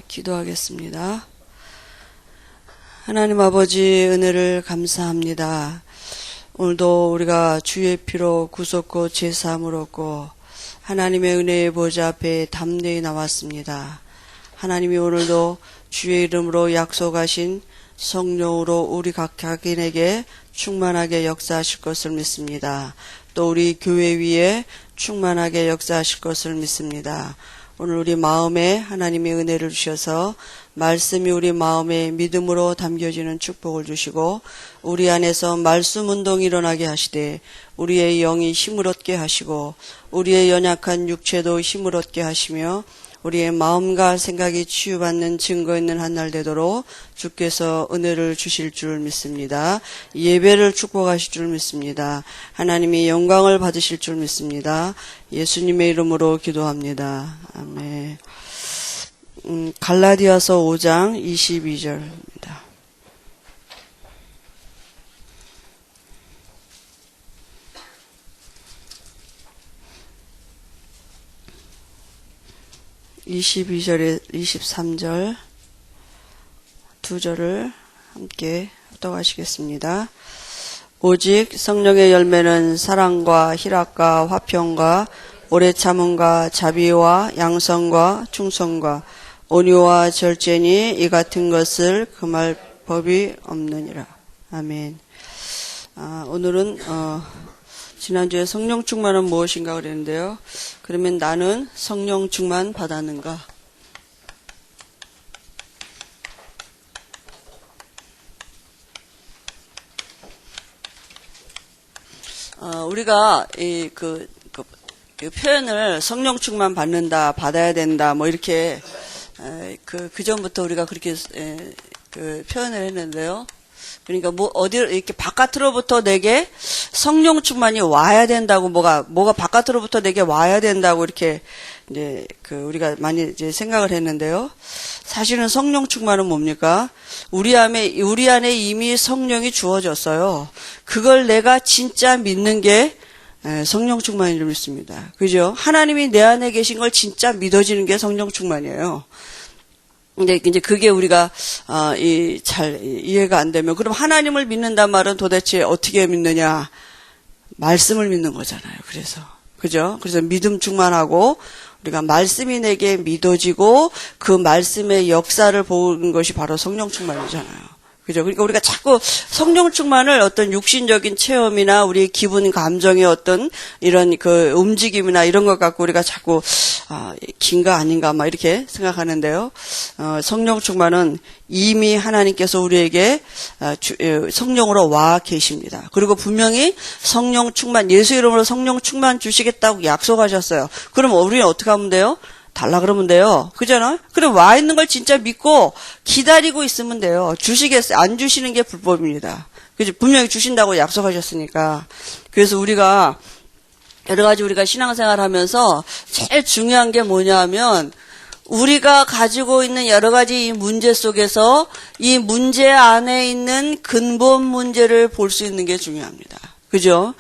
기도하겠습니다. 하나님 아버지 은혜를 감사합니다. 오늘도 우리가 주의 피로 구속고 제사함을 얻고 하나님의 은혜의 보좌 앞에 담대히 나왔습니다. 하나님이 오늘도 주의 이름으로 약속하신 성령으로 우리 각인에게 충만하게 역사하실 것을 믿습니다. 또 우리 교회 위에 충만하게 역사하실 것을 믿습니다. 오늘 우리 마음에 하나님의 은혜를 주셔서 말씀이 우리 마음에 믿음으로 담겨지는 축복을 주시고 우리 안에서 말씀 운동이 일어나게 하시되 우리의 영이 힘을 얻게 하시고 우리의 연약한 육체도 힘을 얻게 하시며 우리의 마음과 생각이 치유받는 증거 있는 한 날 되도록 주께서 은혜를 주실 줄 믿습니다. 예배를 축복하실 줄 믿습니다. 하나님이 영광을 받으실 줄 믿습니다. 예수님의 이름으로 기도합니다. 아멘. 갈라디아서 5장 22절입니다. (22절에) 23절 두 절을 함께 합독하시겠습니다. 오직 성령의 열매는 사랑과 희락과 화평과 오래 참음과 자비와 양성과 충성과 온유와 절제니 이 같은 것을 금할 법이 없느니라. 아멘. 오늘은 지난주에 성령 충만은 무엇인가 그랬는데요. 그러면 나는 성령 충만 받았는가? 우리가 그 표현을 성령 충만 받는다, 받아야 된다, 뭐 이렇게 그 전부터 우리가 그렇게 표현을 했는데요. 그러니까 어디로 이렇게 바깥으로부터 내게 성령 충만이 와야 된다고 뭐가 바깥으로부터 내게 와야 된다고 이렇게 이제 우리가 많이 이제 생각을 했는데요. 사실은 성령 충만은 뭡니까? 우리 안에 이미 성령이 주어졌어요. 그걸 내가 진짜 믿는 게 성령 충만인 줄 믿습니다. 그죠? 하나님이 내 안에 계신 걸 진짜 믿어지는 게 성령 충만이에요. 근데 이제 그게 우리가 잘 이해가 안 되면 그럼 하나님을 믿는단 말은 도대체 어떻게 믿느냐? 말씀을 믿는 거잖아요. 그래서 그죠? 그래서 믿음 충만하고 우리가 말씀이 내게 믿어지고 그 말씀의 역사를 보는 것이 바로 성령 충만이잖아요. 그죠? 그러니까 우리가 자꾸 성령 충만을 어떤 육신적인 체험이나 우리 기분, 감정의 어떤 이런 그 움직임이나 이런 것 갖고 우리가 자꾸 긴가 아닌가 막 이렇게 생각하는데요. 성령 충만은 이미 하나님께서 우리에게 성령으로 와 계십니다. 그리고 분명히 성령 충만, 예수 이름으로 성령 충만 주시겠다고 약속하셨어요. 그럼 우리는 어떻게 하면 돼요? 달라 그러면 돼요. 그잖아요? 그럼 와 있는 걸 진짜 믿고 기다리고 있으면 돼요. 주시겠어요. 안 주시는 게 불법입니다. 그죠? 분명히 주신다고 약속하셨으니까. 그래서 우리가 여러 가지 우리가 신앙생활 하면서 제일 중요한 게 뭐냐 하면 우리가 가지고 있는 여러 가지 이 문제 속에서 이 문제 안에 있는 근본 문제를 볼 수 있는 게 중요합니다. 그죠?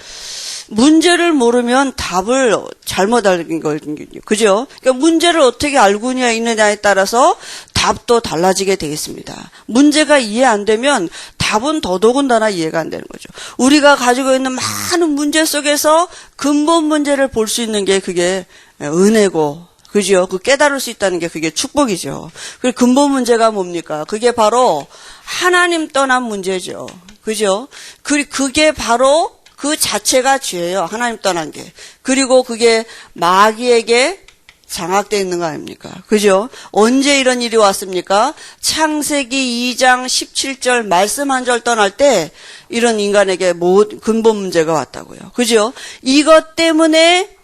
문제를 모르면 답을 잘못 알긴 거거든요. 그죠? 그러니까 문제를 어떻게 알고 있느냐에 따라서 답도 달라지게 되겠습니다. 문제가 이해 안 되면 답은 더더군다나 이해가 안 되는 거죠. 우리가 가지고 있는 많은 문제 속에서 근본 문제를 볼 수 있는 게 그게 은혜고, 그죠? 그 깨달을 수 있다는 게 그게 축복이죠. 그 근본 문제가 뭡니까? 그게 바로 하나님 떠난 문제죠. 그죠? 그게 바로 그 자체가 죄예요. 하나님 떠난 게. 그리고 그게 마귀에게 장악되어 있는 거 아닙니까? 그죠? 언제 이런 일이 왔습니까? 창세기 2장 17절 말씀 한 절 떠날 때 이런 인간에게 근본 문제가 왔다고요. 그죠? 이것 때문에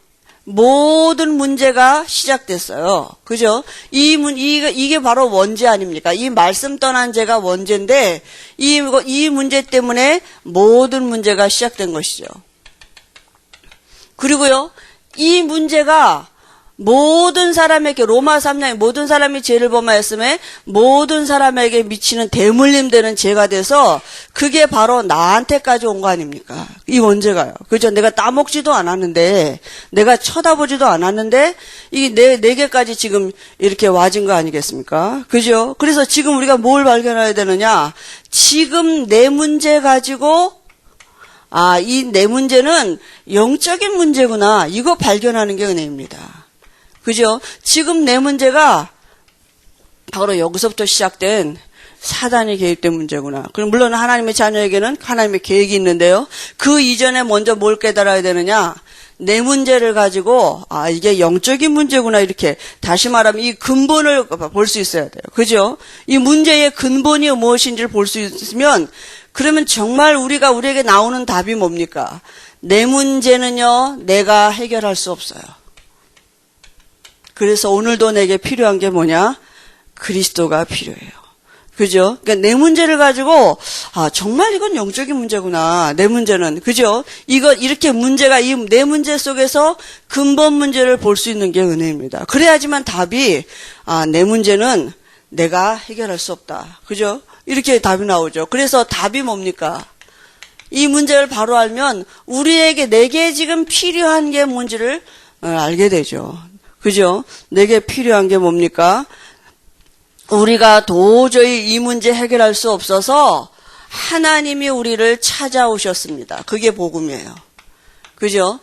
모든 문제가 시작됐어요. 그죠? 이게 바로 원죄 아닙니까? 이 말씀 떠난 죄가 원죄인데, 이 문제 때문에 모든 문제가 시작된 것이죠. 그리고요, 이 문제가 모든 사람에게 로마 3장에 모든 사람이 죄를 범하였음에 모든 사람에게 미치는 대물림 되는 죄가 돼서 그게 바로 나한테까지 온 거 아닙니까? 이 원죄가요. 그죠? 내가 따먹지도 않았는데 내가 쳐다보지도 않았는데 이 내게까지 지금 이렇게 와진 거 아니겠습니까? 그죠? 그래서 지금 우리가 뭘 발견해야 되느냐? 지금 내 문제 가지고 이 내 문제는 영적인 문제구나. 이거 발견하는 게 은혜입니다. 그죠? 지금 내 문제가 바로 여기서부터 시작된 사단이 개입된 문제구나. 그럼 물론 하나님의 자녀에게는 하나님의 계획이 있는데요. 그 이전에 먼저 뭘 깨달아야 되느냐? 내 문제를 가지고 이게 영적인 문제구나 이렇게 다시 말하면 이 근본을 볼 수 있어야 돼요. 그죠? 이 문제의 근본이 무엇인지를 볼 수 있으면 그러면 정말 우리에게 나오는 답이 뭡니까? 내 문제는요. 내가 해결할 수 없어요. 그래서 오늘도 내게 필요한 게 뭐냐? 그리스도가 필요해요. 그죠? 그러니까 내 문제를 가지고 정말 이건 영적인 문제구나. 내 문제는 그죠? 이렇게 문제가 이 내 문제 속에서 근본 문제를 볼 수 있는 게 은혜입니다. 그래야지만 답이 내 문제는 내가 해결할 수 없다. 그죠? 이렇게 답이 나오죠. 그래서 답이 뭡니까? 이 문제를 바로 알면 내게 지금 필요한 게 뭔지를 알게 되죠. 그죠? 내게 필요한 게 뭡니까? 우리가 도저히 이 문제 해결할 수 없어서 하나님이 우리를 찾아오셨습니다. 그게 복음이에요. 그죠?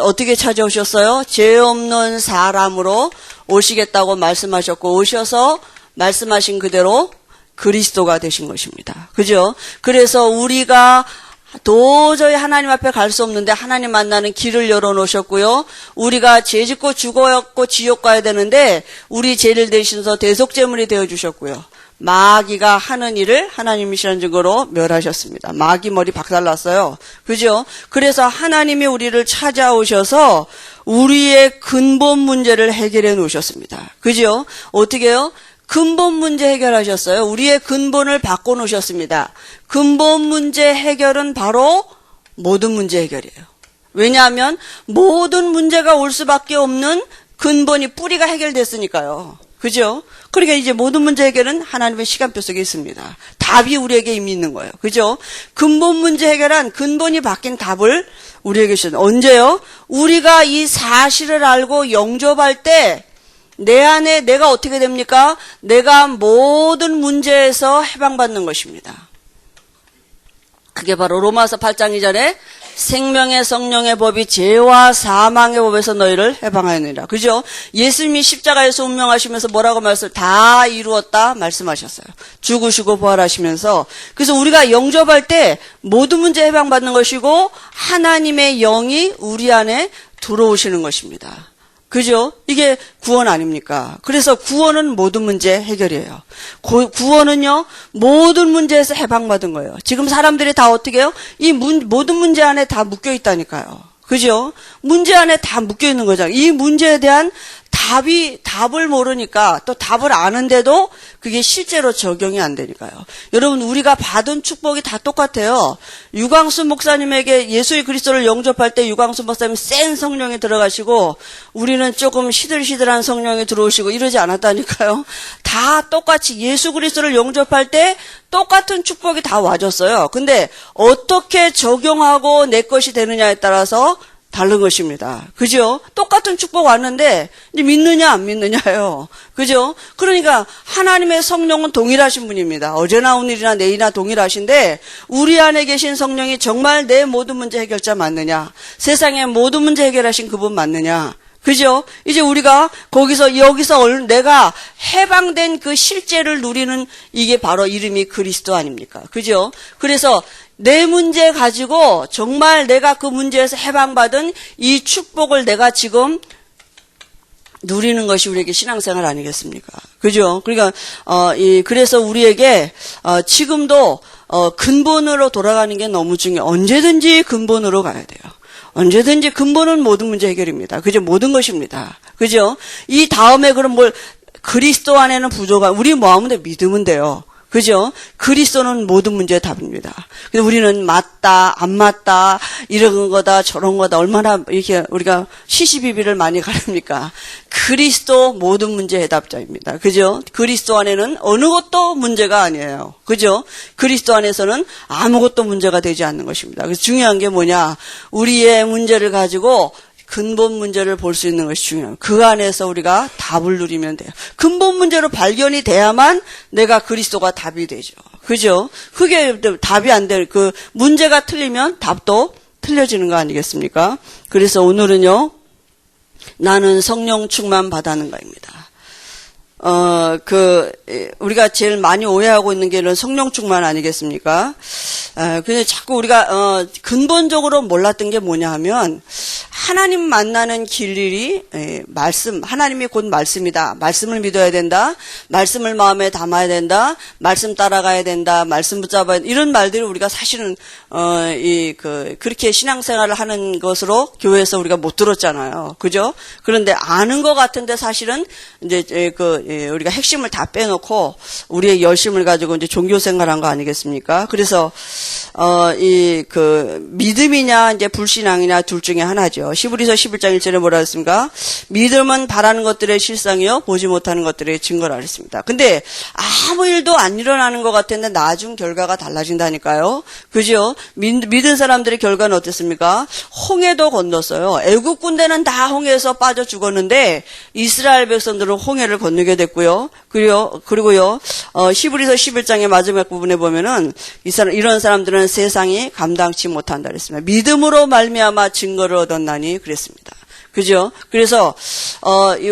어떻게 찾아오셨어요? 죄 없는 사람으로 오시겠다고 말씀하셨고, 오셔서 말씀하신 그대로 그리스도가 되신 것입니다. 그죠? 그래서 우리가 도저히 하나님 앞에 갈 수 없는데 하나님 만나는 길을 열어놓으셨고요. 우리가 죄짓고 죽었고 지옥 가야 되는데 우리 죄를 대신해서 대속제물이 되어주셨고요. 마귀가 하는 일을 하나님이시라는 증거로 멸하셨습니다. 마귀 머리 박살났어요. 그죠? 그래서 하나님이 우리를 찾아오셔서 우리의 근본 문제를 해결해 놓으셨습니다. 그죠? 어떻게 해요? 근본 문제 해결하셨어요. 우리의 근본을 바꿔놓으셨습니다. 근본 문제 해결은 바로 모든 문제 해결이에요. 왜냐하면 모든 문제가 올 수밖에 없는 근본이 뿌리가 해결됐으니까요. 그죠? 그러니까 이제 모든 문제 해결은 하나님의 시간표 속에 있습니다. 답이 우리에게 이미 있는 거예요. 그죠? 근본 문제 해결한 근본이 바뀐 답을 우리에게 주신 언제요? 우리가 이 사실을 알고 영접할 때 내 안에 내가 어떻게 됩니까? 내가 모든 문제에서 해방받는 것입니다. 그게 바로 로마서 8장 이전에 생명의 성령의 법이 죄와 사망의 법에서 너희를 해방하였느니라. 그죠? 예수님이 십자가에서 운명하시면서 뭐라고 다 이루었다 말씀하셨어요. 죽으시고 부활하시면서. 그래서 우리가 영접할 때 모든 문제 해방받는 것이고 하나님의 영이 우리 안에 들어오시는 것입니다. 그죠? 이게 구원 아닙니까? 그래서 구원은 모든 문제 해결이에요. 구원은요, 모든 문제에서 해방받은 거예요. 지금 사람들이 다 어떻게 해요? 모든 문제 안에 다 묶여 있다니까요. 그죠? 문제 안에 다 묶여 있는 거잖아요. 이 문제에 대한 답을 모르니까 또 답을 아는데도 그게 실제로 적용이 안 되니까요. 여러분, 우리가 받은 축복이 다 똑같아요. 유광수 목사님에게 예수의 그리스도를 영접할 때 유광수 목사님 센 성령이 들어가시고 우리는 조금 시들시들한 성령이 들어오시고 이러지 않았다니까요. 다 똑같이 예수 그리스도를 영접할 때 똑같은 축복이 다 와줬어요. 근데 어떻게 적용하고 내 것이 되느냐에 따라서 다른 것입니다. 그죠? 똑같은 축복 왔는데 이제 믿느냐 안 믿느냐예요. 그죠? 그러니까 하나님의 성령은 동일하신 분입니다. 어제나 오늘이나 내일이나 동일하신데 우리 안에 계신 성령이 정말 내 모든 문제 해결자 맞느냐? 세상의 모든 문제 해결하신 그분 맞느냐? 그죠? 이제 우리가 여기서 내가 해방된 그 실제를 누리는 이게 바로 이름이 그리스도 아닙니까? 그죠? 그래서 내 문제 가지고 정말 내가 그 문제에서 해방받은 이 축복을 내가 지금 누리는 것이 우리에게 신앙생활 아니겠습니까? 그죠? 그러니까, 그래서 우리에게, 지금도, 근본으로 돌아가는 게 너무 중요해요. 언제든지 근본으로 가야 돼요. 언제든지 근본은 모든 문제 해결입니다. 그죠? 모든 것입니다. 그죠? 이 다음에 그럼 그리스도 안에는 부족한, 우리 뭐 하면 돼? 믿으면 돼요. 그죠? 그리스도는 모든 문제의 답입니다. 근데 우리는 맞다, 안 맞다, 이런 거다, 저런 거다, 얼마나 이렇게 우리가 시시비비를 많이 가릅니까? 그리스도 모든 문제의 해답자입니다. 그죠? 그리스도 안에는 어느 것도 문제가 아니에요. 그죠? 그리스도 안에서는 아무것도 문제가 되지 않는 것입니다. 그래서 중요한 게 뭐냐? 우리의 문제를 가지고 근본 문제를 볼 수 있는 것이 중요해요. 그 안에서 우리가 답을 누리면 돼요. 근본 문제로 발견이 돼야만 내가 그리스도가 답이 되죠. 그죠? 그게 답이 안 될, 그 문제가 틀리면 답도 틀려지는 거 아니겠습니까? 그래서 오늘은요, 나는 성령 충만 받았는가입니다. 우리가 제일 많이 오해하고 있는 게 이런 성령 충만 아니겠습니까? 근데 자꾸 우리가, 근본적으로 몰랐던 게 뭐냐 하면, 하나님 만나는 길이, 하나님이 곧 말씀이다. 말씀을 믿어야 된다. 말씀을 마음에 담아야 된다. 말씀 따라가야 된다. 말씀 붙잡아야 된다. 이런 말들을 우리가 사실은, 그렇게 신앙생활을 하는 것으로 교회에서 우리가 못 들었잖아요. 그죠? 그런데 아는 것 같은데 사실은, 이제, 우리가 핵심을 다 빼놓고 우리의 열심을 가지고 이제 종교 생활한 거 아니겠습니까? 그래서 믿음이냐 이제 불신앙이냐 둘 중에 하나죠. 히브리서 11장 1절에 뭐라 했습니까? 믿음은 바라는 것들의 실상이요 보지 못하는 것들의 증거라 했습니다. 근데 아무 일도 안 일어나는 것 같았는데 나중 결과가 달라진다니까요. 그죠? 믿은 사람들의 결과는 어땠습니까? 홍해도 건넜어요. 애국 군대는 다 홍해에서 빠져 죽었는데 이스라엘 백성들은 홍해를 건너게 됐고요. 그리고요, 히브리서 11장의 마지막 부분에 보면은 이런 사람들은 세상이 감당치 못한다 그랬습니다. 믿음으로 말미암아 증거를 얻었나니 그랬습니다. 그죠? 그래서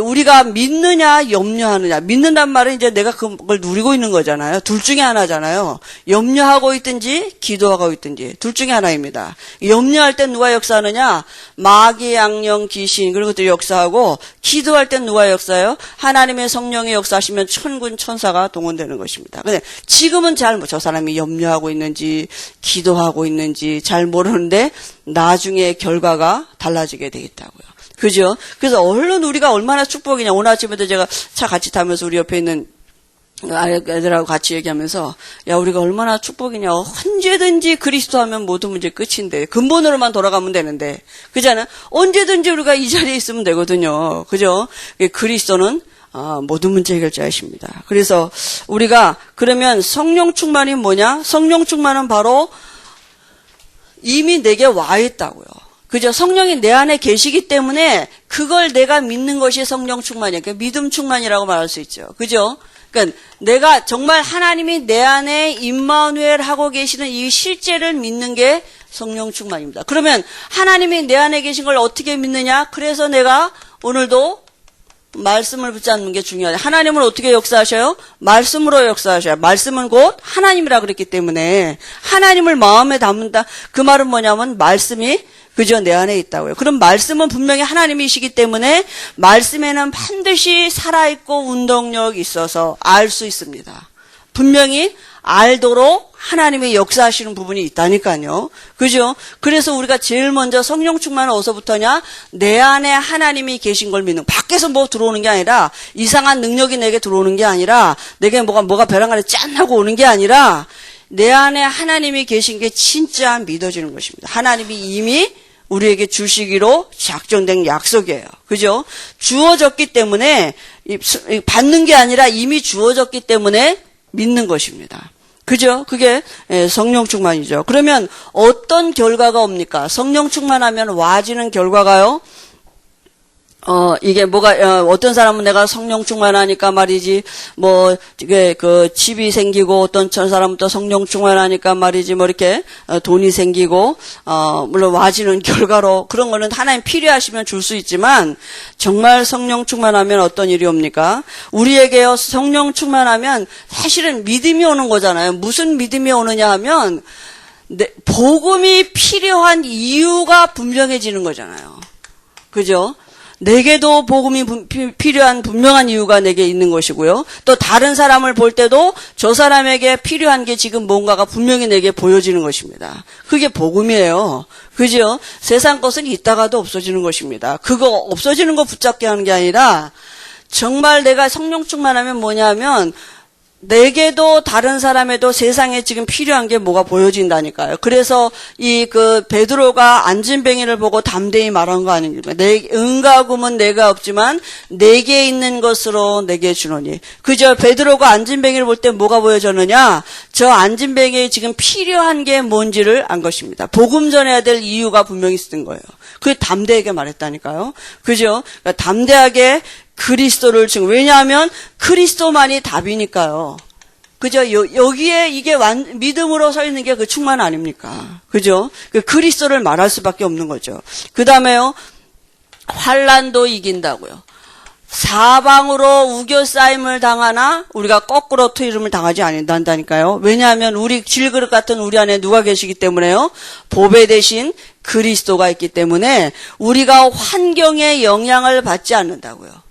우리가 믿느냐 염려하느냐. 믿는단 말은 이제 내가 그걸 누리고 있는 거잖아요. 둘 중에 하나잖아요. 염려하고 있든지 기도하고 있든지 둘 중에 하나입니다. 염려할 땐 누가 역사하느냐? 마귀, 악령, 귀신 그런 것들이 역사하고, 기도할 땐 누가 역사해요? 하나님의 성령이 역사하시면 천군 천사가 동원되는 것입니다. 근데 지금은 저 사람이 염려하고 있는지 기도하고 있는지 잘 모르는데 나중에 결과가 달라지게 되겠다고요. 그죠? 그래서 얼른 우리가 얼마나 축복이냐. 오늘 아침에도 제가 차 같이 타면서 우리 옆에 있는 애들하고 같이 얘기하면서, 야, 우리가 얼마나 축복이냐. 언제든지 그리스도 하면 모든 문제 끝인데, 근본으로만 돌아가면 되는데, 그잖아. 언제든지 우리가 이 자리에 있으면 되거든요. 그죠? 그리스도는 모든 문제 해결자이십니다. 그래서 우리가 그러면 성령 충만이 뭐냐? 성령 충만은 바로 이미 내게 와 있다고요. 그죠? 성령이 내 안에 계시기 때문에 그걸 내가 믿는 것이 성령 충만이에요. 그러니까 믿음 충만이라고 말할 수 있죠. 그죠? 그러니까 내가 정말 하나님이 내 안에 임마누엘 하고 계시는 이 실제를 믿는 게 성령 충만입니다. 그러면 하나님이 내 안에 계신 걸 어떻게 믿느냐? 그래서 내가 오늘도 말씀을 붙잡는 게 중요하다. 하나님을 어떻게 역사하셔요? 말씀으로 역사하셔요. 말씀은 곧 하나님이라 그랬기 때문에 하나님을 마음에 담는다. 그 말은 뭐냐면 말씀이 그저 내 안에 있다고요. 그럼 말씀은 분명히 하나님이시기 때문에 말씀에는 반드시 살아있고 운동력이 있어서 알 수 있습니다. 분명히 알도록 하나님이 역사하시는 부분이 있다니까요. 그죠? 그래서 우리가 제일 먼저 성령 충만은 어디서부터냐? 내 안에 하나님이 계신 걸 믿는. 밖에서 뭐 들어오는 게 아니라, 이상한 능력이 내게 들어오는 게 아니라, 내게 뭐가 벼랑 안에 짠 하고 오는 게 아니라, 내 안에 하나님이 계신 게 진짜 믿어지는 것입니다. 하나님이 이미 우리에게 주시기로 작정된 약속이에요. 그죠? 주어졌기 때문에, 받는 게 아니라 이미 주어졌기 때문에 믿는 것입니다. 그죠? 그게 성령 충만이죠. 그러면 어떤 결과가 옵니까? 성령 충만하면 와지는 결과가요. 이게 어떤 사람은 내가 성령 충만하니까 말이지, 이게 집이 생기고, 어떤 사람은 또 성령 충만하니까 말이지, 이렇게, 돈이 생기고, 물론 와지는 결과로, 그런 거는 하나님 필요하시면 줄 수 있지만, 정말 성령 충만하면 어떤 일이 옵니까? 우리에게요, 성령 충만하면 사실은 믿음이 오는 거잖아요. 무슨 믿음이 오느냐 하면, 복음이 필요한 이유가 분명해지는 거잖아요. 그죠? 내게도 복음이 필요한 분명한 이유가 내게 있는 것이고요. 또 다른 사람을 볼 때도 저 사람에게 필요한 게 지금 뭔가가 분명히 내게 보여지는 것입니다. 그게 복음이에요. 그죠? 세상 것은 있다가도 없어지는 것입니다. 그거 없어지는 거 붙잡게 하는 게 아니라 정말 내가 성령 충만하면 뭐냐면 내게도 다른 사람에도 세상에 지금 필요한 게 뭐가 보여진다니까요. 그래서 이 그 베드로가 안진뱅이를 보고 담대히 말한 거 아닙니까? 은과 금은 내가 없지만 내게 있는 것으로 내게 주노니. 그저 베드로가 안진뱅이를 볼 때 뭐가 보여졌느냐? 저 안진뱅이에 지금 필요한 게 뭔지를 안 것입니다. 복음 전해야 될 이유가 분명히 있었던 거예요. 그게 담대하게 말했다니까요. 그죠? 그러니까 담대하게 그리스도를 왜냐하면 그리스도만이 답이니까요. 그죠? 여기에 이게 믿음으로 서 있는 게 그 충만 아닙니까? 그죠? 그리스도를 말할 수밖에 없는 거죠. 그 다음에요, 환난도 이긴다고요. 사방으로 우겨싸임을 당하나 우리가 거꾸로 트이름을 당하지 않는다니까요. 왜냐하면 우리 질그릇 같은 우리 안에 누가 계시기 때문에요. 보배 대신 그리스도가 있기 때문에 우리가 환경의 영향을 받지 않는다고요.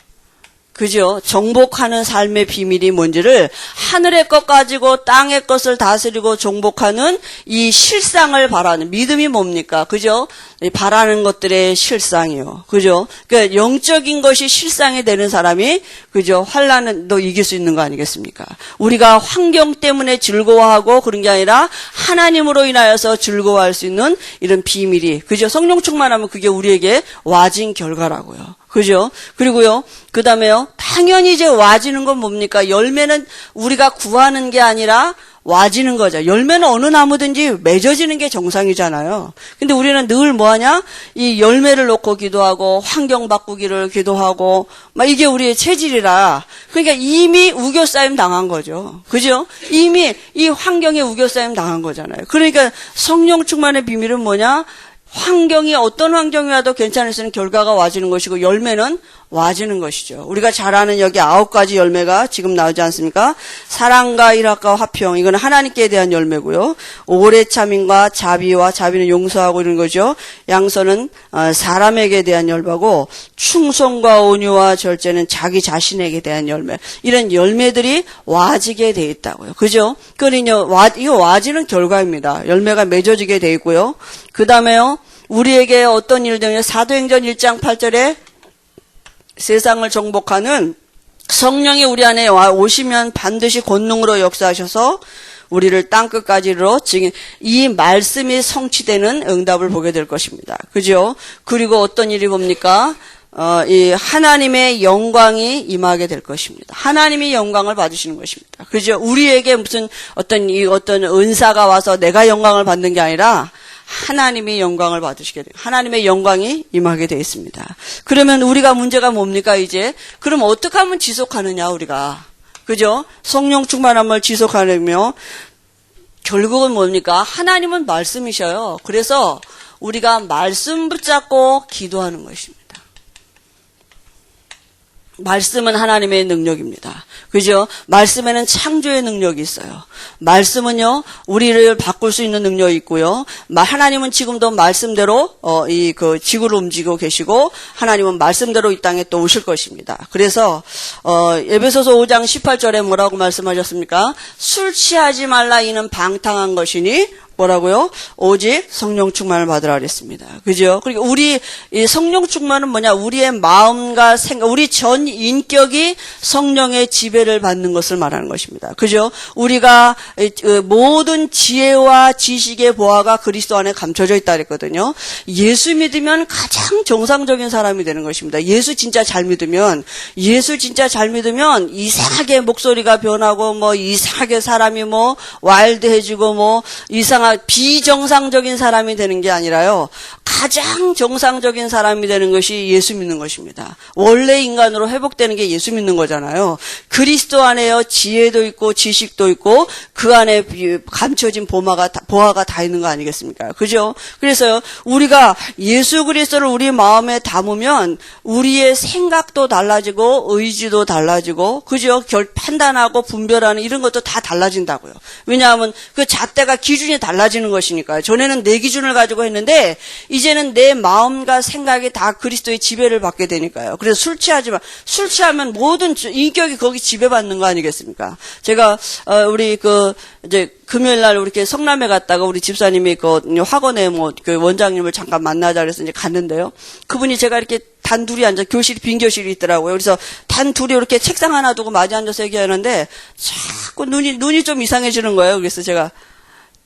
그죠? 정복하는 삶의 비밀이 뭔지를 하늘의 것 가지고 땅의 것을 다스리고 정복하는 이 실상을 바라는 믿음이 뭡니까? 그죠? 바라는 것들의 실상이요. 그죠? 그러니까 영적인 것이 실상이 되는 사람이 그죠? 환난도 이길 수 있는 거 아니겠습니까? 우리가 환경 때문에 즐거워하고 그런 게 아니라 하나님으로 인하여서 즐거워할 수 있는 이런 비밀이 그죠? 성령 충만하면 그게 우리에게 와진 결과라고요. 그죠? 그리고요, 그 다음에요, 당연히 이제 와지는 건 뭡니까? 열매는 우리가 구하는 게 아니라 와지는 거죠. 열매는 어느 나무든지 맺어지는 게 정상이잖아요. 근데 우리는 늘 뭐하냐? 이 열매를 놓고 기도하고, 환경 바꾸기를 기도하고, 막 이게 우리의 체질이라. 그러니까 이미 우겨싸임 당한 거죠. 그죠? 이미 이 환경에 우겨싸임 당한 거잖아요. 그러니까 성령 충만의 비밀은 뭐냐? 환경이 어떤 환경이 와도 괜찮을수록 결과가 와지는 것이고 열매는 와지는 것이죠. 우리가 잘 아는 여기 9가지 열매가 지금 나오지 않습니까? 사랑과 일합과 화평, 이건 하나님께 대한 열매고요. 오래 참음과 자비와 자비는 용서하고 이런 거죠. 양선은 사람에게 대한 열매고 충성과 온유와 절제는 자기 자신에게 대한 열매. 이런 열매들이 와지게 돼 있다고요. 그죠? 그러니까 이거 와지는 결과입니다. 열매가 맺어지게 돼 있고요. 그 다음에요. 우리에게 어떤 일들이 사도행전 1장 8절에 세상을 정복하는 성령이 우리 안에 오시면 반드시 권능으로 역사하셔서 우리를 땅끝까지로 지금 이 말씀이 성취되는 응답을 보게 될 것입니다. 그죠? 그리고 어떤 일이 뭡니까? 이 하나님의 영광이 임하게 될 것입니다. 하나님이 영광을 받으시는 것입니다. 그죠? 우리에게 무슨 어떤 은사가 와서 내가 영광을 받는 게 아니라 하나님이 영광을 받으시게 돼요. 하나님의 영광이 임하게 되어 있습니다. 그러면 우리가 문제가 뭡니까 이제? 그럼 어떻게 하면 지속하느냐 우리가. 그죠? 성령 충만함을 지속하려면 결국은 뭡니까? 하나님은 말씀이셔요. 그래서 우리가 말씀 붙잡고 기도하는 것입니다. 말씀은 하나님의 능력입니다. 그죠? 말씀에는 창조의 능력이 있어요. 말씀은요, 우리를 바꿀 수 있는 능력이 있고요. 하나님은 지금도 말씀대로, 지구를 움직이고 계시고, 하나님은 말씀대로 이 땅에 또 오실 것입니다. 그래서, 에베소서 5장 18절에 뭐라고 말씀하셨습니까? 술 취하지 말라 이는 방탕한 것이니, 뭐라고요? 오직 성령 충만을 받으라 그랬습니다. 그죠? 그리고 우리 이 성령 충만은 뭐냐? 우리의 마음과 생각, 우리 전 인격이 성령의 지배를 받는 것을 말하는 것입니다. 그죠? 우리가 모든 지혜와 지식의 보화가 그리스도 안에 감춰져 있다 그랬거든요. 예수 믿으면 가장 정상적인 사람이 되는 것입니다. 예수 진짜 잘 믿으면 이상하게 목소리가 변하고 뭐 이상하게 사람이 뭐 와일드해지고 뭐 비정상적인 사람이 되는 게 아니라요. 가장 정상적인 사람이 되는 것이 예수 믿는 것입니다. 원래 인간으로 회복되는 게 예수 믿는 거잖아요. 그리스도 안에요. 지혜도 있고 지식도 있고 그 안에 감춰진 보화가 다 있는 거 아니겠습니까? 그죠? 그래서요. 우리가 예수 그리스도를 우리 마음에 담으면 우리의 생각도 달라지고 의지도 달라지고 그죠? 판단하고 분별하는 이런 것도 다 달라진다고요. 왜냐하면 그 잣대가 기준이 달라지는 것이니까요. 전에는 내 기준을 가지고 했는데 이제는 내 마음과 생각이 다 그리스도의 지배를 받게 되니까요. 그래서 술 취하면 모든 인격이 거기 지배받는 거 아니겠습니까? 제가 우리 이제 금요일 날 이렇게 성남에 갔다가 우리 집사님이 학원에 그 원장님을 잠깐 만나자 그래서 이제 갔는데요. 그분이 제가 이렇게 단 둘이 앉아, 교실이, 빈 교실이 있더라고요. 그래서 단 둘이 이렇게 책상 하나 두고 마주 앉아서 얘기하는데, 자꾸 눈이 좀 이상해지는 거예요. 그래서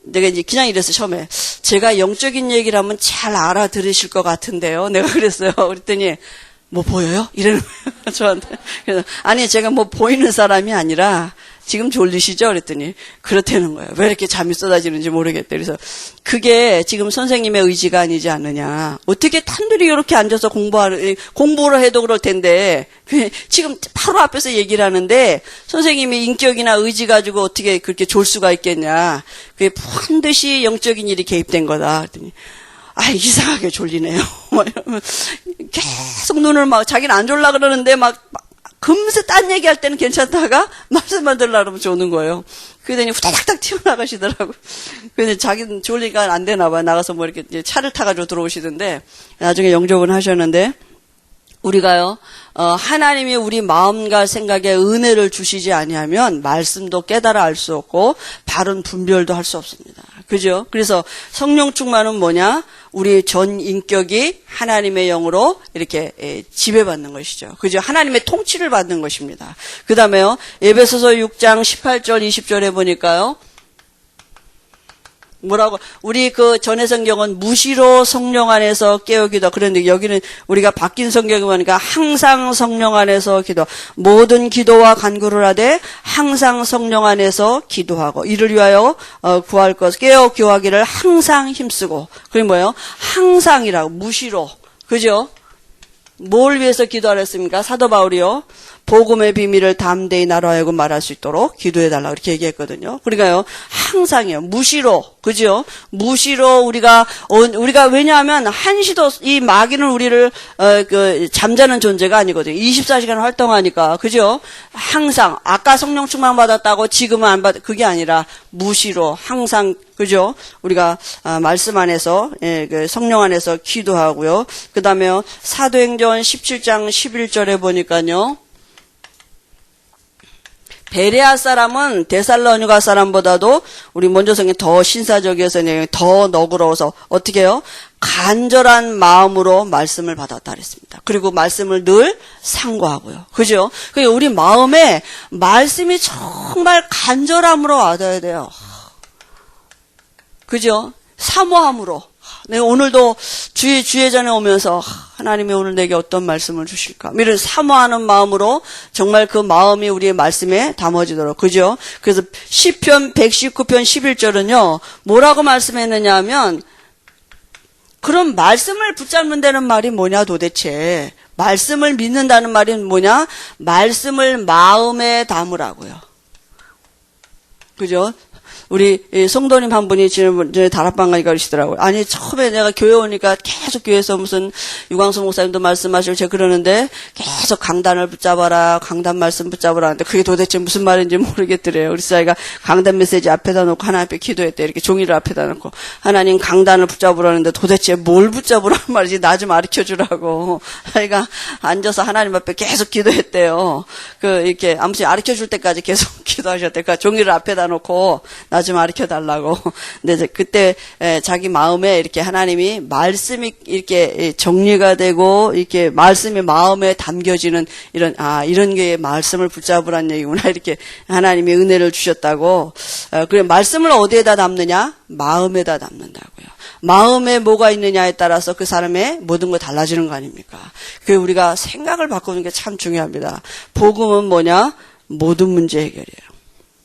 내가 이제 그냥 이랬어요, 처음에. 제가 영적인 얘기를 하면 잘 알아들으실 것 같은데요. 내가 그랬어요. 그랬더니, 뭐 보여요? 이러는 거예요, 저한테. 그래서, 아니, 제가 뭐 보이는 사람이 아니라, 지금 졸리시죠? 그랬더니 그렇다는 거예요. 왜 이렇게 잠이 쏟아지는지 모르겠대. 그래서 그게 지금 선생님의 의지가 아니지 않느냐. 어떻게 단둘이 이렇게 앉아서 공부를 해도 그럴 텐데 지금 바로 앞에서 얘기를 하는데 선생님이 인격이나 의지 가지고 어떻게 그렇게 졸 수가 있겠냐. 그게 반드시 영적인 일이 개입된 거다. 그랬더니 이상하게 졸리네요. 계속 눈을 자기는 안 졸라 그러는데 금세 딴 얘기할 때는 괜찮다가 말씀만 들으려고 그러면 조는 거예요. 그러더니 후다닥닥 튀어나가시더라고요. 그래서 자기는 졸리가 안 되나 봐요. 나가서 뭐 이렇게 이제 차를 타가지고 들어오시던데 나중에 영접은 하셨는데 우리가요, 하나님이 우리 마음과 생각에 은혜를 주시지 아니하면 말씀도 깨달아 알 수 없고 바른 분별도 할 수 없습니다. 그죠? 그래서 성령 충만은 뭐냐? 우리 전 인격이 하나님의 영으로 이렇게 지배받는 것이죠. 그죠? 하나님의 통치를 받는 것입니다. 그 다음에요, 에베소서 6장 18절, 20절에 보니까요, 뭐라고, 우리 그 전의 성경은 무시로 성령 안에서 깨우기도. 그런데 여기는 우리가 바뀐 성경에 보니까 항상 성령 안에서 기도. 모든 기도와 간구를 하되 항상 성령 안에서 기도하고 이를 위하여 구할 것 깨어 구하기를 항상 힘쓰고. 그게 뭐예요? 항상이라고, 무시로. 그죠? 뭘 위해서 기도하랬습니까? 사도 바울이요. 복음의 비밀을 담대히 나로 하여금 말할 수 있도록 기도해달라고 이렇게 얘기했거든요. 그러니까요, 항상이요. 무시로. 그죠? 무시로 우리가 왜냐하면 한시도 이 마귀는 우리를, 잠자는 존재가 아니거든요. 24시간 활동하니까. 그죠? 항상. 아까 성령 충만 받았다고 지금은 안 그게 아니라 무시로. 항상. 그죠? 우리가, 말씀 안에서, 그 성령 안에서 기도하고요. 그 다음에요, 사도행전 17장 11절에 보니까요, 베레아 사람은 데살로니가 사람보다도 우리 먼저 성경 더 신사적이어서 더 너그러워서 어떻게 해요? 간절한 마음으로 말씀을 받았다 그랬습니다. 그리고 말씀을 늘 상고하고요. 그죠? 그러니까 우리 마음에 말씀이 정말 간절함으로 와닿아야 돼요. 그죠? 사모함으로. 네, 오늘도 주예전에 오면서 하나님이 오늘 내게 어떤 말씀을 주실까? 이런 사모하는 마음으로 정말 그 마음이 우리의 말씀에 담아지도록. 그죠? 그래서 시편 119편 11절은요. 뭐라고 말씀했느냐 하면 그럼 말씀을 붙잡는다는 말이 뭐냐 도대체. 말씀을 믿는다는 말이 뭐냐? 말씀을 마음에 담으라고요. 그죠? 우리 성도님 한 분이 지난번에 다락방 가니까 그러시더라고요. 아니 처음에 내가 교회 오니까 계속 교회에서 무슨 유광수 목사님도 말씀하시고 제가 그러는데 계속 강단을 붙잡아라, 강단 말씀 붙잡아라 하는데 그게 도대체 무슨 말인지 모르겠더래요. 그래서 자기가 강단 메시지 앞에다 놓고 하나님 앞에 기도했대. 이렇게 종이를 앞에다 놓고 하나님 강단을 붙잡으라는데 도대체 뭘 붙잡으라는 말이지 나 좀 가르쳐주라고. 자기가 앉아서 하나님 앞에 계속 기도했대요. 이렇게 아무튼 가르쳐줄 때까지 계속 기도하셨대. 그러니까 종이를 앞에다 놓고 나 좀 가르쳐 달라고. 근데 그때 자기 마음에 이렇게 하나님이 말씀이 이렇게 정리가 되고 이렇게 말씀이 마음에 담겨지는 이런 게 말씀을 붙잡으란 얘기구나. 이렇게 하나님이 은혜를 주셨다고. 그래 말씀을 어디에다 담느냐? 마음에다 담는다고요. 마음에 뭐가 있느냐에 따라서 그 사람의 모든 거 달라지는 거 아닙니까? 그 우리가 생각을 바꾸는 게 참 중요합니다. 복음은 뭐냐? 모든 문제 해결이에요.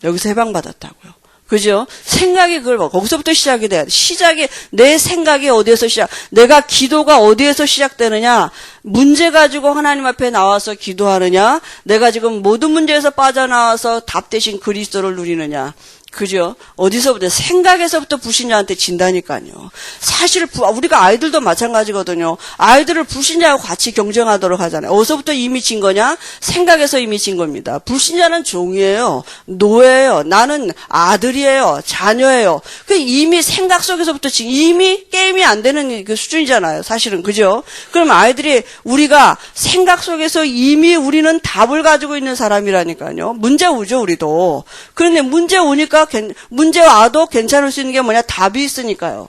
여기서 해방받았다고요. 그죠? 생각이 거기서부터 시작이 돼야 돼. 내 생각이 어디에서 내가 기도가 어디에서 시작되느냐? 문제 가지고 하나님 앞에 나와서 기도하느냐? 내가 지금 모든 문제에서 빠져나와서 답 대신 그리스도를 누리느냐? 그죠? 어디서부터? 생각에서부터 불신자한테 진다니까요. 사실 우리가 아이들도 마찬가지거든요. 아이들을 불신자하고 같이 경쟁하도록 하잖아요. 어디서부터 이미 진 거냐? 생각에서 이미 진 겁니다. 불신자는 종이에요. 노예예요. 나는 아들이에요. 자녀예요. 이미 생각 속에서부터 이미 게임이 안 되는 그 수준이잖아요. 사실은. 그죠? 그럼 아이들이 우리가 생각 속에서 이미 우리는 답을 가지고 있는 사람이라니까요. 문제 오죠, 우리도. 그런데 문제 오니까 문제 와도 괜찮을 수 있는 게 뭐냐? 답이 있으니까요.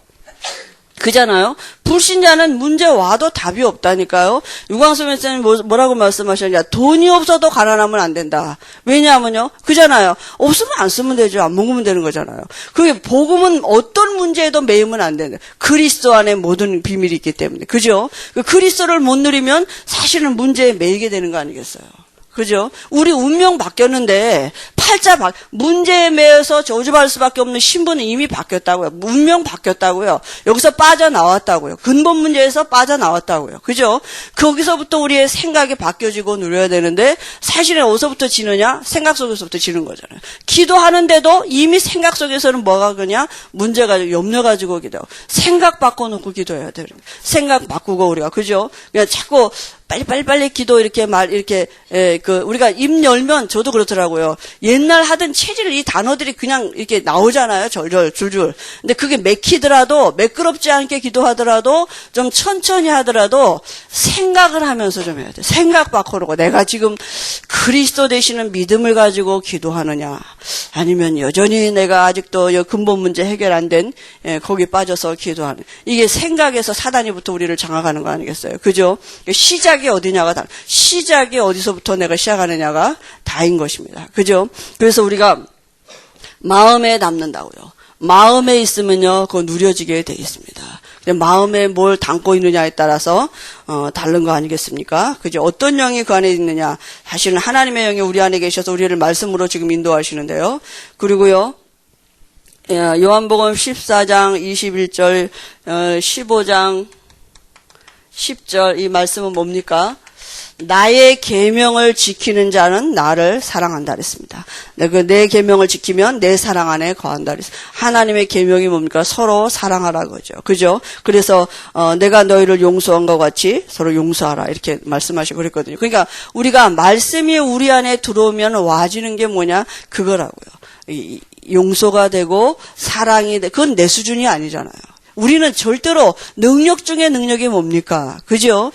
그잖아요. 불신자는 문제 와도 답이 없다니까요. 유광수 목사님 뭐라고 말씀하셨냐. 돈이 없어도 가난하면 안 된다. 왜냐하면요. 그잖아요. 없으면 안 쓰면 되죠. 안 먹으면 되는 거잖아요. 그게 복음은 어떤 문제에도 매이면 안 된다. 그리스도 안에 모든 비밀이 있기 때문에. 그죠? 그 그리스도를 못 누리면 사실은 문제에 매이게 되는 거 아니겠어요. 그죠? 우리 운명 바뀌었는데 문제에 매여서 저주받을 수밖에 없는 신분은 이미 바뀌었다고요. 운명 바뀌었다고요. 여기서 빠져나왔다고요. 근본 문제에서 빠져나왔다고요. 그죠? 거기서부터 우리의 생각이 바뀌어지고 누려야 되는데 사실은 어디서부터 지느냐? 생각 속에서부터 지는 거잖아요. 기도하는데도 이미 생각 속에서는 뭐가 그냐? 문제가 염려 가지고 기도하고 생각 바꿔놓고 기도해야 돼요. 생각 바꾸고 우리가 그죠? 그냥 자꾸 빨리 기도 이렇게 우리가 입 열면 저도 그렇더라고요. 옛날 하던 체질 이 단어들이 그냥 이렇게 나오잖아요. 줄줄. 근데 그게 맥히더라도 매끄럽지 않게 기도하더라도 좀 천천히 하더라도 생각을 하면서 좀 해야 돼. 생각 바꾸고 내가 지금 그리스도 되시는 믿음을 가지고 기도하느냐 아니면 여전히 내가 아직도 근본 문제 해결 안 된 거기 빠져서 기도하는 이게 생각에서 사단이부터 우리를 장악하는 거 아니겠어요. 그죠? 시작이 어디서부터 내가 시작하느냐가 다인 것입니다. 그죠? 그래서 우리가 마음에 담는다고요. 마음에 있으면요, 그거 누려지게 되어 있습니다. 마음에 뭘 담고 있느냐에 따라서 다른 거 아니겠습니까? 그죠? 어떤 영이 그 안에 있느냐? 사실은 하나님의 영이 우리 안에 계셔서 우리를 말씀으로 지금 인도하시는데요. 그리고요. 요한복음 14장 21절, 15장 10절 이 말씀은 뭡니까? 나의 계명을 지키는 자는 나를 사랑한다 그랬습니다. 내 계명을 지키면 내 사랑 안에 거한다 그랬습니다. 하나님의 계명이 뭡니까? 서로 사랑하라 그죠. 그죠? 그래서 내가 너희를 용서한 것 같이 서로 용서하라 이렇게 말씀하시고 그랬거든요. 그러니까 우리가 말씀이 우리 안에 들어오면 와지는 게 뭐냐? 그거라고요. 용서가 되고 사랑이 되고 그건 내 수준이 아니잖아요. 우리는 절대로 능력 중에 능력이 뭡니까? 그죠?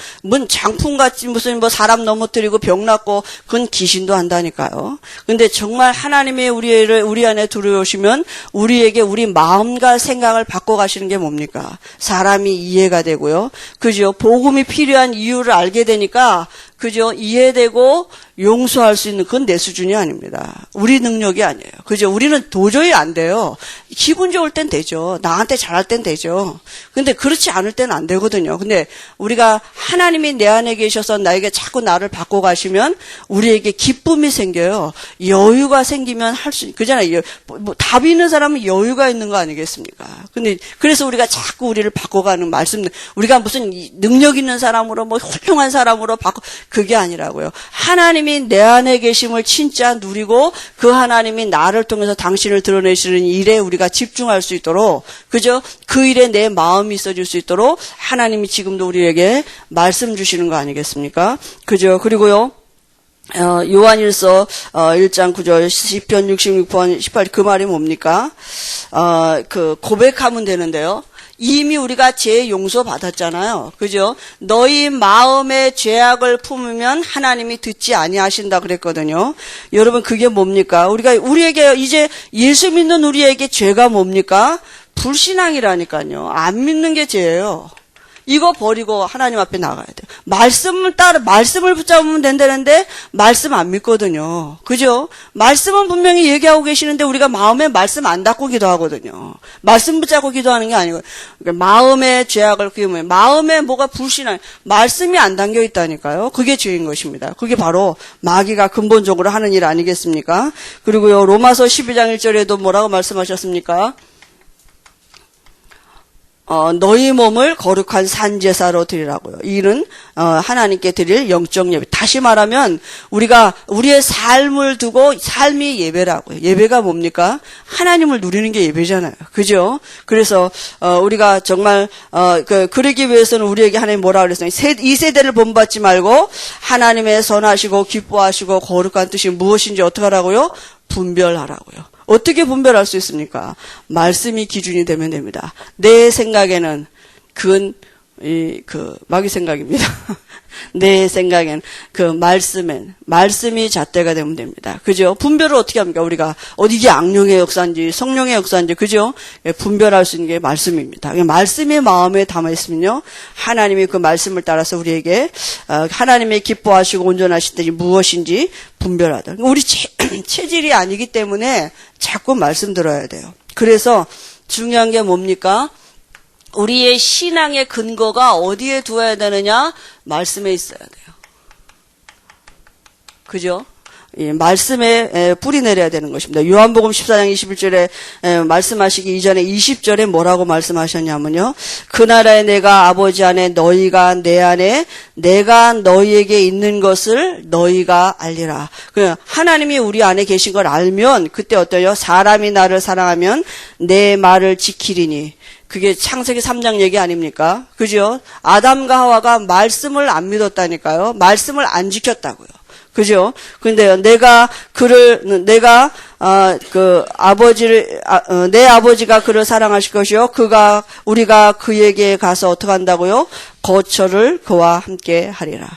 장풍같이 무슨 사람 넘어뜨리고 병 낫고 그건 귀신도 한다니까요. 근데 정말 하나님의 우리 안에 들어오시면 우리에게 우리 마음과 생각을 바꿔가시는 게 뭡니까? 사람이 이해가 되고요. 그죠? 복음이 필요한 이유를 알게 되니까 그죠? 이해되고 용서할 수 있는 그건 내 수준이 아닙니다. 우리 능력이 아니에요. 그죠? 우리는 도저히 안 돼요. 기분 좋을 땐 되죠. 나한테 잘할 땐 되죠. 근데 그렇지 않을 때는 안 되거든요. 근데 우리가 하나님이 내 안에 계셔서 나에게 자꾸 나를 바꿔가시면 우리에게 기쁨이 생겨요. 여유가 생기면 그잖아요. 답이 있는 사람은 여유가 있는 거 아니겠습니까? 근데 그래서 우리가 자꾸 우리를 바꿔가는 말씀, 우리가 무슨 능력 있는 사람으로 훌륭한 사람으로 그게 아니라고요. 하나님이 내 안에 계심을 진짜 누리고 그 하나님이 나를 통해서 당신을 드러내시는 일에 우리가 집중할 수 있도록 그죠? 그 일에 내 마음이 있어질 수 있도록 하나님이 지금도 우리에게 말씀 주시는 거 아니겠습니까? 그죠? 그리고요. 요한일서 1장 9절 시편 66편 18 그 말이 뭡니까? 고백하면 되는데요. 이미 우리가 죄 용서 받았잖아요. 그죠? 너희 마음의 죄악을 품으면 하나님이 듣지 아니하신다 그랬거든요. 여러분 그게 뭡니까? 우리에게 이제 예수 믿는 우리에게 죄가 뭡니까? 불신앙이라니까요. 안 믿는 게 죄예요. 이거 버리고 하나님 앞에 나가야 돼요. 말씀을 붙잡으면 된다는데 말씀 안 믿거든요. 그죠? 말씀은 분명히 얘기하고 계시는데 우리가 마음에 말씀 안 닫고 기도하거든요. 말씀 붙잡고 기도하는 게 아니고 그러니까 마음의 죄악을 그게 뭐예요? 마음에 뭐가 불신앙, 말씀이 안 담겨 있다니까요. 그게 죄인 것입니다. 그게 바로 마귀가 근본적으로 하는 일 아니겠습니까? 그리고요 로마서 12장 1절에도 뭐라고 말씀하셨습니까? 너희 몸을 거룩한 산제사로 드리라고요. 이 일은 하나님께 드릴 영적 예배. 다시 말하면 우리의 삶을 두고 삶이 예배라고요. 예배가 뭡니까? 하나님을 누리는 게 예배잖아요. 그죠? 그래서 우리가 정말 그러기 위해서는 우리에게 하나님 뭐라 그랬어요? 이 세대를 본받지 말고 하나님의 선하시고 기뻐하시고 거룩한 뜻이 무엇인지 어떻게 하라고요? 분별하라고요. 어떻게 분별할 수 있습니까? 말씀이 기준이 되면 됩니다. 내 생각에는 그건 마귀 생각입니다. 내 생각엔 말씀이 잣대가 되면 됩니다. 그죠? 분별을 어떻게 합니까? 우리가 이게 악령의 역사인지 성령의 역사인지, 그죠? 분별할 수 있는 게 말씀입니다. 말씀이 마음에 담아 있으면요, 하나님이 그 말씀을 따라서 우리에게 하나님의 기뻐하시고 온전하신 뜻이 무엇인지 분별하다. 우리 체질이 아니기 때문에 자꾸 말씀 들어야 돼요. 그래서 중요한 게 뭡니까? 우리의 신앙의 근거가 어디에 두어야 되느냐? 말씀에 있어야 돼요. 그죠? 말씀에 뿌리 내려야 되는 것입니다. 요한복음 14장 21절에 말씀하시기 이전에 20절에 뭐라고 말씀하셨냐면요. 그 나라에 내가 아버지 안에 너희가 내 안에 내가 너희에게 있는 것을 너희가 알리라. 하나님이 우리 안에 계신 걸 알면 그때 어때요? 사람이 나를 사랑하면 내 말을 지키리니. 그게 창세기 3장 얘기 아닙니까? 그죠? 아담과 하와가 말씀을 안 믿었다니까요. 말씀을 안 지켰다고요. 그죠? 근데요, 내 아버지가 그를 사랑하실 것이요. 우리가 그에게 가서 어떻게 한다고요? 거처를 그와 함께 하리라.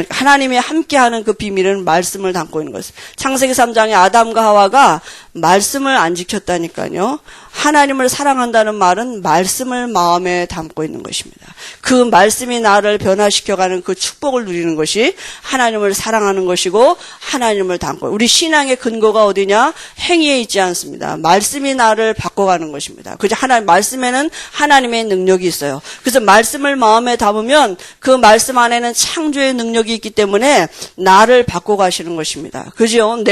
하나님이 함께 하는 그 비밀은 말씀을 담고 있는 것입니다. 창세기 3장에 아담과 하와가 말씀을 안 지켰다니까요. 하나님을 사랑한다는 말은 말씀을 마음에 담고 있는 것입니다. 그 말씀이 나를 변화시켜가는 그 축복을 누리는 것이 하나님을 사랑하는 것이고 하나님을 담고, 우리 신앙의 근거가 어디냐? 행위에 있지 않습니다. 말씀이 나를 바꿔가는 것입니다. 그죠? 말씀에는 하나님의 능력이 있어요. 그래서 말씀을 마음에 담으면 그 말씀 안에는 창조의 능력이 있기 때문에 나를 바꿔가시는 것입니다. 그죠?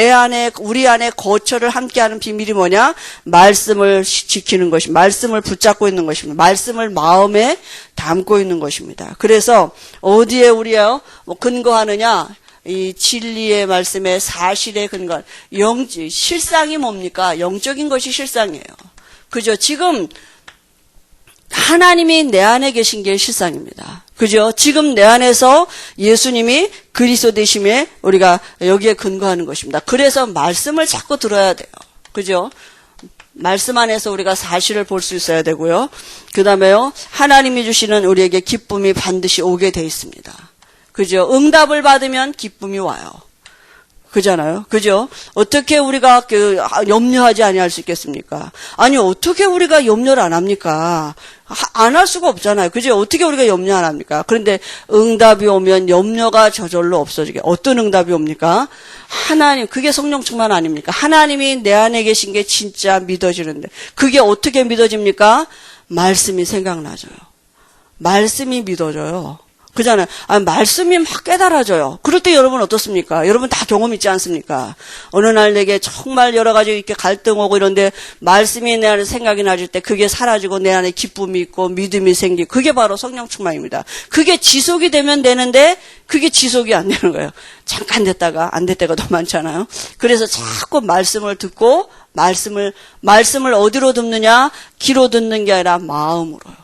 우리 안에 거처를 함께하는 비밀이 뭐냐? 말씀을 지키는 것입니다. 말씀을 붙잡고 있는 것입니다. 말씀을 마음에 담고 있는 것입니다. 그래서 어디에 우리가 근거하느냐? 이 진리의 말씀에 사실의 근거, 실상이 뭡니까? 영적인 것이 실상이에요. 그죠? 지금 하나님이 내 안에 계신 게 실상입니다. 그죠? 지금 내 안에서 예수님이 그리스도 되심에 우리가 여기에 근거하는 것입니다. 그래서 말씀을 자꾸 들어야 돼요. 그죠? 말씀 안에서 우리가 사실을 볼 수 있어야 되고요. 그 다음에요, 하나님이 주시는 우리에게 기쁨이 반드시 오게 돼 있습니다. 그죠? 응답을 받으면 기쁨이 와요. 그잖아요. 그죠? 어떻게 우리가 염려하지 아니할 수 있겠습니까? 아니, 어떻게 우리가 염려를 안 합니까? 안 할 수가 없잖아요. 그죠? 어떻게 우리가 염려 안 합니까? 그런데 응답이 오면 염려가 저절로 없어지게. 어떤 응답이 옵니까? 하나님, 그게 성령 충만 아닙니까? 하나님이 내 안에 계신 게 진짜 믿어지는데. 그게 어떻게 믿어집니까? 말씀이 생각나져요. 말씀이 믿어져요. 그잖아요. 말씀이 막 깨달아져요. 그럴 때 여러분 어떻습니까? 여러분 다 경험 있지 않습니까? 어느 날 내게 정말 여러 가지 이렇게 갈등 오고 이런데 말씀이 내 안에 생각이 나질 때 그게 사라지고 내 안에 기쁨이 있고 믿음이 생기고, 그게 바로 성령 충만입니다. 그게 지속이 되면 되는데 그게 지속이 안 되는 거예요. 잠깐 됐다가 안 될 때가 더 많잖아요. 그래서 자꾸 말씀을 듣고 말씀을 어디로 듣느냐? 귀로 듣는 게 아니라 마음으로요.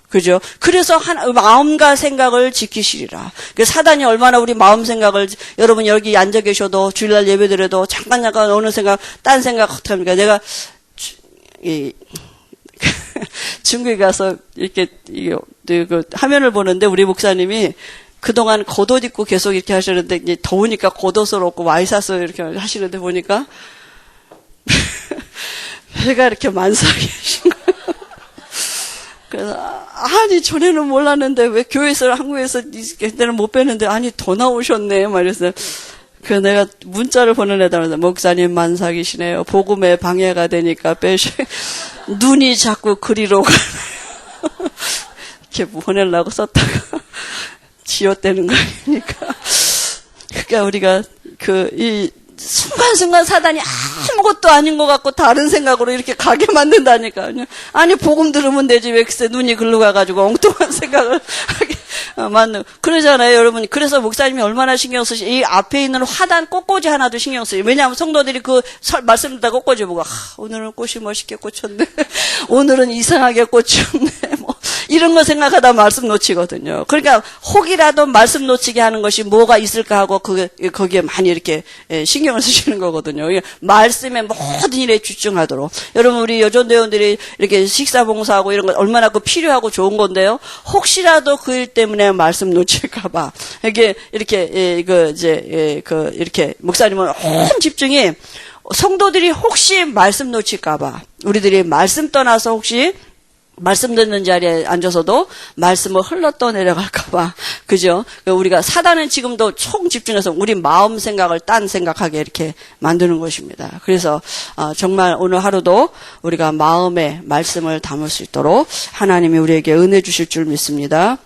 그죠? 그래서 마음과 생각을 지키시리라. 사단이 얼마나 우리 마음 생각을, 여러분 여기 앉아 계셔도 주일날 예배드려도 잠깐 어느 생각, 딴 생각 어떻게 합니까? 내가 중국에 가서 이렇게 그 화면을 보는데 우리 목사님이 그동안 겉옷 입고 계속 이렇게 하시는데 이제 더우니까 겉옷을 입고 와이셔츠 이렇게 하시는데 보니까 배가 이렇게 만삭이 하신 거예요. 그래서 아니 전에는 몰랐는데 왜 교회에서 한국에서 그때는 못 뵀는데 아니 더 나오셨네 말했어요. 그래서 내가 문자를 보내내다면서 목사님 만삭이시네요. 복음에 방해가 되니까 눈이 자꾸 그리로 가네요. 이렇게 보내려고 썼다가 지웠다는 거 아닙니까? 그러니까 우리가 이 순간순간 사단이 아무것도 아닌 것 같고 다른 생각으로 이렇게 가게 만든다니까요. 아니 복음 들으면 되지 왜 글쎄 눈이 글로 가가지고 엉뚱한 생각을 하게 만든 그러잖아요, 여러분. 그래서 목사님이 얼마나 신경 쓰시, 이 앞에 있는 화단 꽃꽂이 하나도 신경 쓰요. 왜냐하면 성도들이 그 말씀 듣다 꽃꽂이 보고 오늘은 꽃이 멋있게 꽂혔네, 오늘은 이상하게 꽂혔네, 뭐 이런 거 생각하다 말씀 놓치거든요. 그러니까 혹이라도 말씀 놓치게 하는 것이 뭐가 있을까 하고 거기에 많이 이렇게 신경을 쓰시는 거거든요. 말씀에 모든 일에 집중하도록. 여러분 우리 여전대원들이 이렇게 식사 봉사하고 이런 거 얼마나 필요하고 좋은 건데요. 혹시라도 그 일 때문에 말씀 놓칠까봐 이렇게 이렇게 목사님은 온 집중이 성도들이 혹시 말씀 놓칠까봐 우리들이 말씀 떠나서 혹시 말씀 듣는 자리에 앉아서도 말씀을 흘러 떠내려갈까봐 그죠? 우리가 사단은 지금도 총 집중해서 우리 마음 생각을 딴 생각하게 이렇게 만드는 것입니다. 그래서 정말 오늘 하루도 우리가 마음에 말씀을 담을 수 있도록 하나님이 우리에게 은혜 주실 줄 믿습니다.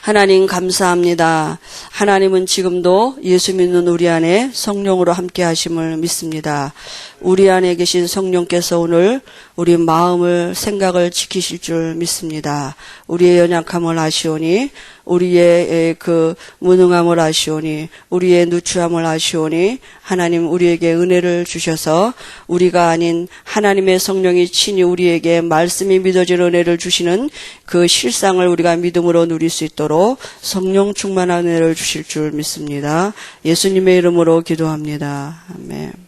하나님 감사합니다. 하나님은 지금도 예수 믿는 우리 안에 성령으로 함께 하심을 믿습니다. 우리 안에 계신 성령께서 오늘 우리 마음을 생각을 지키실 줄 믿습니다. 우리의 연약함을 아시오니 우리의 그 무능함을 아시오니 우리의 누추함을 아시오니 하나님 우리에게 은혜를 주셔서 우리가 아닌 하나님의 성령이 친히 우리에게 말씀이 믿어지는 은혜를 주시는 그 실상을 우리가 믿음으로 누릴 수 있도록 성령 충만한 은혜를 주실 줄 믿습니다. 예수님의 이름으로 기도합니다. 아멘.